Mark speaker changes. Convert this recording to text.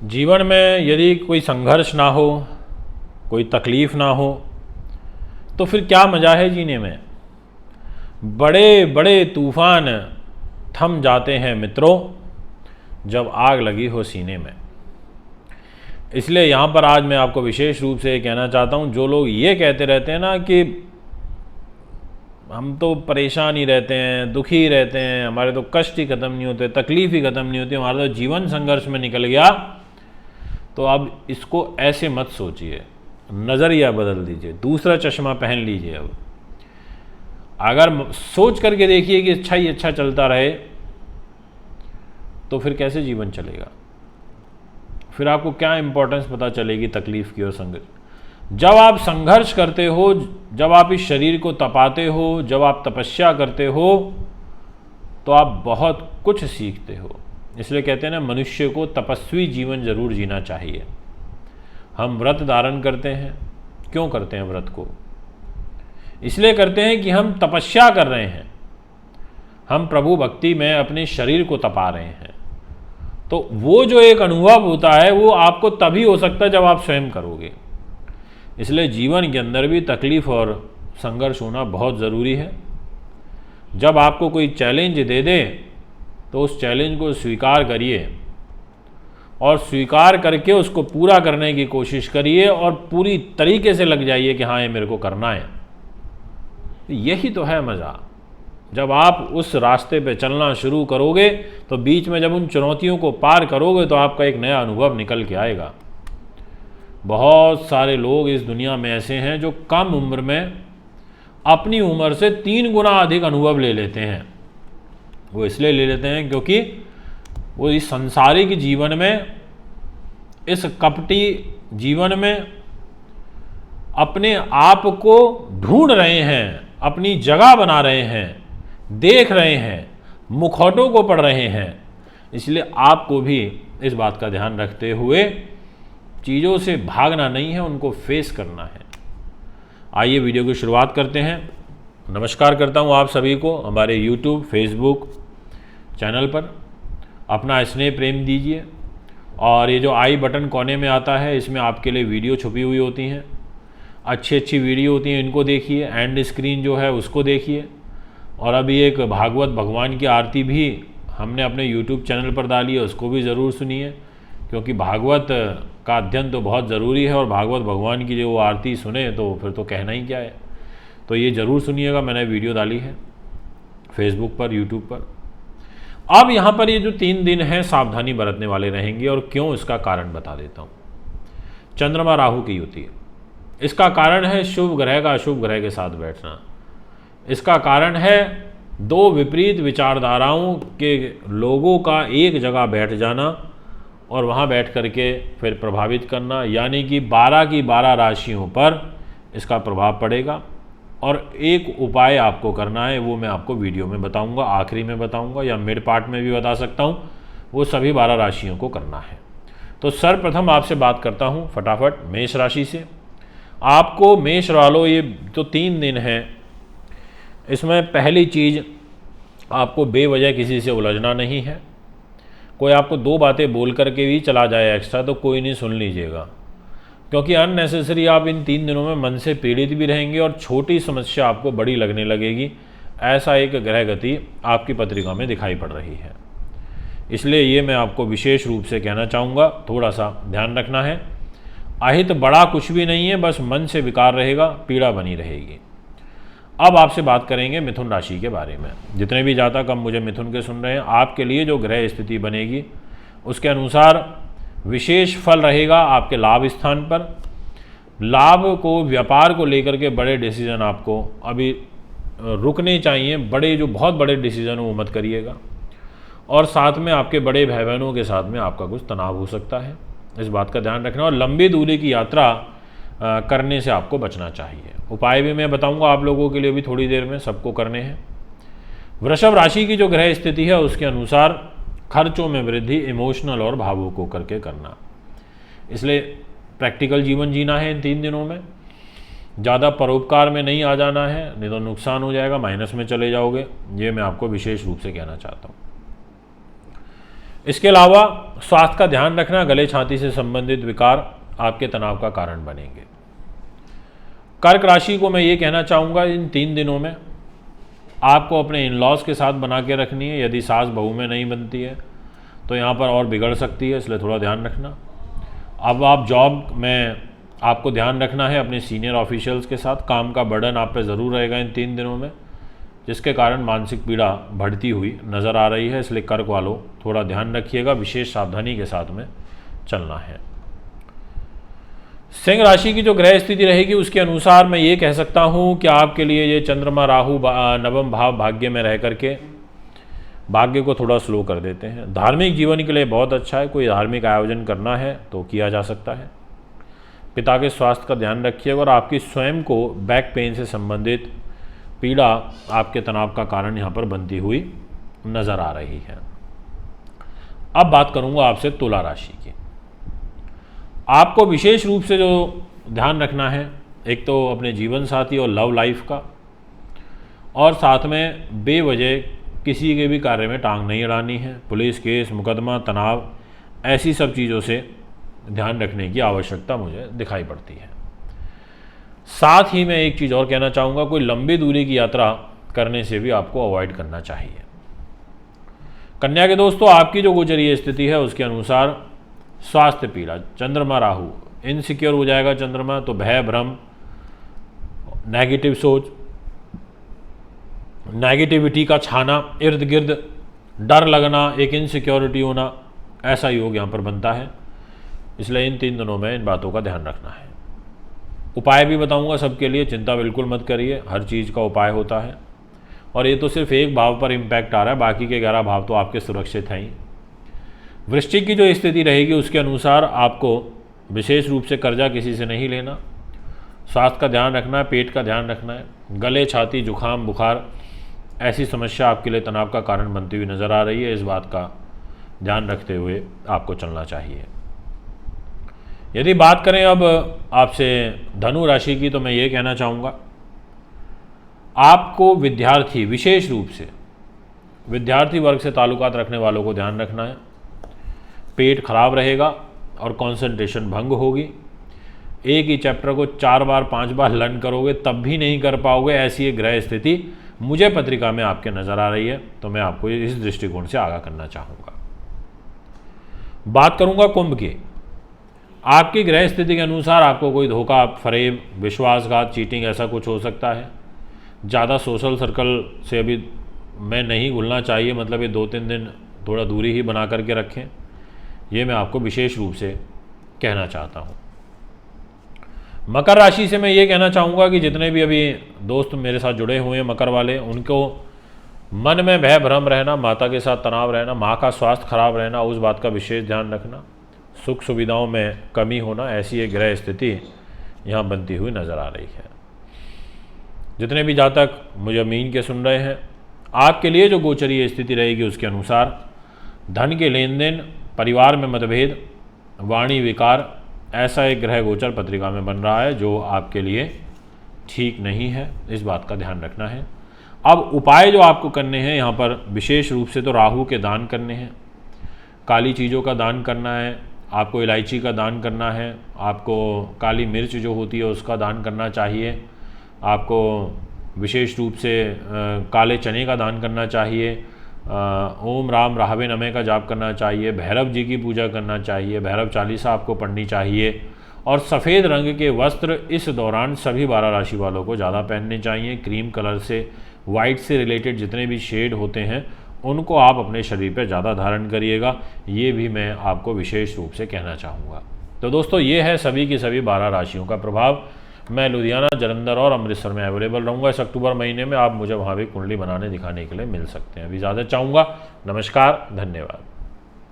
Speaker 1: जीवन में यदि कोई संघर्ष ना हो, कोई तकलीफ़ ना हो, तो फिर क्या मज़ा है जीने में। बड़े बड़े तूफ़ान थम जाते हैं मित्रों, जब आग लगी हो सीने में। इसलिए यहाँ पर आज मैं आपको विशेष रूप से कहना चाहता हूँ, जो लोग ये कहते रहते हैं ना कि हम तो परेशान ही रहते हैं, दुखी ही रहते हैं, हमारे तो कष्ट ही ख़त्म नहीं होते, तकलीफ़ ही ख़त्म नहीं होती, हमारा तो जीवन संघर्ष में निकल गया, तो अब इसको ऐसे मत सोचिए, नज़रिया बदल दीजिए, दूसरा चश्मा पहन लीजिए। अब अगर सोच करके देखिए कि अच्छा ही अच्छा चलता रहे, तो फिर कैसे जीवन चलेगा। फिर आपको क्या इंपॉर्टेंस पता चलेगी तकलीफ़ की और संघर्ष। जब आप संघर्ष करते हो, जब आप इस शरीर को तपाते हो, जब आप तपस्या करते हो, तो आप बहुत कुछ सीखते हो। इसलिए कहते हैं ना, मनुष्य को तपस्वी जीवन जरूर जीना चाहिए। हम व्रत धारण करते हैं, क्यों करते हैं व्रत को? इसलिए करते हैं कि हम तपस्या कर रहे हैं, हम प्रभु भक्ति में अपने शरीर को तपा रहे हैं। तो वो जो एक अनुभव होता है वो आपको तभी हो सकता है जब आप स्वयं करोगे। इसलिए जीवन के अंदर भी तकलीफ़ और संघर्ष होना बहुत ज़रूरी है। जब आपको कोई चैलेंज दे दे तो उस चैलेंज को स्वीकार करिए और स्वीकार करके उसको पूरा करने की कोशिश करिए और पूरी तरीके से लग जाइए कि हाँ, ये मेरे को करना है। यही तो है मज़ा। जब आप उस रास्ते पे चलना शुरू करोगे तो बीच में जब उन चुनौतियों को पार करोगे तो आपका एक नया अनुभव निकल के आएगा। बहुत सारे लोग इस दुनिया में ऐसे हैं जो कम उम्र में अपनी उम्र से 3 गुना अधिक अनुभव ले लेते हैं। वो इसलिए ले लेते हैं क्योंकि वो इस संसारिक जीवन में, इस कपटी जीवन में अपने आप को ढूंढ रहे हैं, अपनी जगह बना रहे हैं, देख रहे हैं, मुखौटों को पढ़ रहे हैं। इसलिए आपको भी इस बात का ध्यान रखते हुए चीज़ों से भागना नहीं है, उनको फेस करना है। आइए वीडियो की शुरुआत करते हैं। नमस्कार करता हूं आप सभी को हमारे YouTube, Facebook चैनल पर। अपना स्नेह प्रेम दीजिए और ये जो आई बटन कोने में आता है, इसमें आपके लिए वीडियो छुपी हुई होती हैं, अच्छी अच्छी वीडियो होती हैं, इनको देखिए। एंड स्क्रीन जो है उसको देखिए। और अभी एक भागवत भगवान की आरती भी हमने अपने YouTube चैनल पर डाली है, उसको भी ज़रूर सुनिए, क्योंकि भागवत का अध्ययन तो बहुत ज़रूरी है और भागवत भगवान की जो आरती सुने तो फिर तो कहना ही क्या है। तो ये ज़रूर सुनिएगा, मैंने वीडियो डाली है फेसबुक पर, यूट्यूब पर। अब यहाँ पर ये जो 3 दिन हैं सावधानी बरतने वाले रहेंगे, और क्यों इसका कारण बता देता हूँ। चंद्रमा राहु की युति है, इसका कारण है शुभ ग्रह का अशुभ ग्रह के साथ बैठना। इसका कारण है 2 विपरीत विचारधाराओं के लोगों का एक जगह बैठ जाना और वहाँ बैठ करके फिर प्रभावित करना, यानी कि 12 की 12 राशियों पर इसका प्रभाव पड़ेगा। और एक उपाय आपको करना है, वो मैं आपको वीडियो में बताऊंगा, आखिरी में बताऊंगा या मिड पार्ट में भी बता सकता हूँ। वो सभी 12 राशियों को करना है। तो सर्वप्रथम आपसे बात करता हूँ फटाफट मेष राशि से। आपको मेष वालों, ये जो 3 दिन हैं, इसमें पहली चीज़, आपको बेवजह किसी से उलझना नहीं है। कोई आपको 2 बातें बोल करके भी चला जाए एक्स्ट्रा तो कोई नहीं, सुन लीजिएगा, क्योंकि अननेसेसरी आप इन 3 दिनों में मन से पीड़ित भी रहेंगे और छोटी समस्या आपको बड़ी लगने लगेगी। ऐसा एक ग्रह गति आपकी पत्रिका में दिखाई पड़ रही है। इसलिए ये मैं आपको विशेष रूप से कहना चाहूँगा, थोड़ा सा ध्यान रखना है। अहित बड़ा कुछ भी नहीं है, बस मन से विकार रहेगा, पीड़ा बनी रहेगी। अब आपसे बात करेंगे मिथुन राशि के बारे में। जितने भी जातक अब मुझे मिथुन के सुन रहे हैं, आपके लिए जो ग्रह स्थिति बनेगी उसके अनुसार विशेष फल रहेगा आपके लाभ स्थान पर। लाभ को, व्यापार को लेकर के बड़े डिसीजन आपको अभी रुकने चाहिए। बड़े जो बहुत बड़े डिसीजन वो मत करिएगा। और साथ में आपके बड़े भाई बहनों के साथ में आपका कुछ तनाव हो सकता है, इस बात का ध्यान रखना। और लंबी दूरी की यात्रा करने से आपको बचना चाहिए। उपाय भी मैं बताऊंगा आप लोगों के लिए भी थोड़ी देर में, सबको करने हैं। वृषभ राशि की जो ग्रह स्थिति है उसके अनुसार खर्चों में वृद्धि इमोशनल और भावुक होकर के करना। इसलिए प्रैक्टिकल जीवन जीना है इन 3 दिनों में। ज़्यादा परोपकार में नहीं आ जाना है, नहीं तो नुकसान हो जाएगा, माइनस में चले जाओगे। ये मैं आपको विशेष रूप से कहना चाहता हूँ। इसके अलावा स्वास्थ्य का ध्यान रखना, गले छाती से संबंधित विकार आपके तनाव का कारण बनेंगे। कर्क राशि को मैं ये कहना चाहूँगा, इन 3 दिनों में आपको अपने इन लॉज के साथ बना के रखनी है। यदि सास बहू में नहीं बनती है तो यहाँ पर और बिगड़ सकती है, इसलिए थोड़ा ध्यान रखना। अब आप जॉब में आपको ध्यान रखना है अपने सीनियर ऑफिशियल्स के साथ, काम का बर्डन आप पे ज़रूर रहेगा इन 3 दिनों में, जिसके कारण मानसिक पीड़ा बढ़ती हुई नज़र आ रही है। इसलिए कर्क वालों थोड़ा ध्यान रखिएगा, विशेष सावधानी के साथ में चलना है। सिंह राशि की जो ग्रह स्थिति रहेगी उसके अनुसार मैं ये कह सकता हूँ कि आपके लिए ये चंद्रमा राहु नवम भाव भाग्य में रह करके भाग्य को थोड़ा स्लो कर देते हैं। धार्मिक जीवन के लिए बहुत अच्छा है, कोई धार्मिक आयोजन करना है तो किया जा सकता है। पिता के स्वास्थ्य का ध्यान रखिएगा और आपकी स्वयं को बैक पेन से संबंधित पीड़ा आपके तनाव का कारण यहाँ पर बनती हुई नज़र आ रही है। अब बात करूँगा आपसे तुला राशि की। आपको विशेष रूप से जो ध्यान रखना है, एक तो अपने जीवन साथी और लव लाइफ का, और साथ में बेवजह किसी के भी कार्य में टांग नहीं अड़ानी है। पुलिस केस, मुकदमा, तनाव, ऐसी सब चीज़ों से ध्यान रखने की आवश्यकता मुझे दिखाई पड़ती है। साथ ही मैं एक चीज़ और कहना चाहूँगा, कोई लंबी दूरी की यात्रा करने से भी आपको अवॉइड करना चाहिए। कन्या के दोस्तों, आपकी जो गोचरीय स्थिति है उसके अनुसार स्वास्थ्य पीड़ा, चंद्रमा राहु, इनसिक्योर हो जाएगा चंद्रमा, तो भय भ्रम, नेगेटिव सोच, नेगेटिविटी का छाना इर्द गिर्द, डर लगना, एक इनसिक्योरिटी होना, ऐसा योग यहाँ पर बनता है। इसलिए इन 3 दिनों में इन बातों का ध्यान रखना है। उपाय भी बताऊंगा सबके लिए, चिंता बिल्कुल मत करिए, हर चीज़ का उपाय होता है। और ये तो सिर्फ एक भाव पर इम्पैक्ट आ रहा है, बाकी के 11 भाव तो आपके सुरक्षित हैं ही। वृश्चिक की जो स्थिति रहेगी उसके अनुसार आपको विशेष रूप से कर्जा किसी से नहीं लेना, स्वास्थ्य का ध्यान रखना है, पेट का ध्यान रखना है। गले, छाती, जुखाम, बुखार, ऐसी समस्या आपके लिए तनाव का कारण बनती हुई नज़र आ रही है। इस बात का ध्यान रखते हुए आपको चलना चाहिए। यदि बात करें अब आपसे धनु राशि की, तो मैं ये कहना चाहूँगा, आपको विद्यार्थी, विशेष रूप से विद्यार्थी वर्ग से ताल्लुकात रखने वालों को ध्यान रखना है। पेट खराब रहेगा और कंसंट्रेशन भंग होगी। एक ही चैप्टर को 4 बार 5 बार लर्न करोगे तब भी नहीं कर पाओगे, ऐसी एक ग्रह स्थिति मुझे पत्रिका में आपके नज़र आ रही है, तो मैं आपको इस दृष्टिकोण से आगाह करना चाहूँगा। बात करूँगा कुंभ की। आपकी ग्रह स्थिति के अनुसार आपको कोई धोखा, फरेब, विश्वासघात, चीटिंग, ऐसा कुछ हो सकता है। ज़्यादा सोशल सर्कल से अभी मैं नहीं घुलना चाहिए, मतलब ये 2-3 दिन थोड़ा दूरी ही बना करके रखें, ये मैं आपको विशेष रूप से कहना चाहता हूँ। मकर राशि से मैं ये कहना चाहूँगा कि जितने भी अभी दोस्त मेरे साथ जुड़े हुए हैं मकर वाले, उनको मन में भय भ्रम रहना, माता के साथ तनाव रहना, माँ का स्वास्थ्य खराब रहना, उस बात का विशेष ध्यान रखना, सुख सुविधाओं में कमी होना, ऐसी एक ग्रह स्थिति यहाँ बनती हुई नज़र आ रही है। जितने भी जातक मुझे मीन के सुन रहे हैं, आपके लिए जो गोचरीय स्थिति रहेगी उसके अनुसार धन के लेन देन, परिवार में मतभेद, वाणी विकार, ऐसा एक ग्रह गोचर पत्रिका में बन रहा है जो आपके लिए ठीक नहीं है। इस बात का ध्यान रखना है। अब उपाय जो आपको करने हैं यहाँ पर विशेष रूप से तो राहु के दान करने हैं, काली चीज़ों का दान करना है, आपको इलायची का दान करना है, आपको काली मिर्च जो होती है उसका दान करना चाहिए, आपको विशेष रूप से काले चने का दान करना चाहिए, ओम राम राहवे नमः का जाप करना चाहिए, भैरव जी की पूजा करना चाहिए, भैरव चालीसा आपको पढ़नी चाहिए, और सफ़ेद रंग के वस्त्र इस दौरान सभी 12 राशि वालों को ज़्यादा पहनने चाहिए। क्रीम कलर से, वाइट से रिलेटेड जितने भी शेड होते हैं उनको आप अपने शरीर पर ज़्यादा धारण करिएगा, ये भी मैं आपको विशेष रूप से कहना चाहूँगा। तो दोस्तों, ये है सभी की सभी 12 राशियों का प्रभाव। मैं लुधियाना, जालंधर और अमृतसर में अवेलेबल रहूँगा। इस अक्टूबर महीने में आप मुझे वहाँ भी कुंडली बनाने दिखाने के लिए मिल सकते हैं। अभी ज़्यादा चाहूँगा। नमस्कार, धन्यवाद।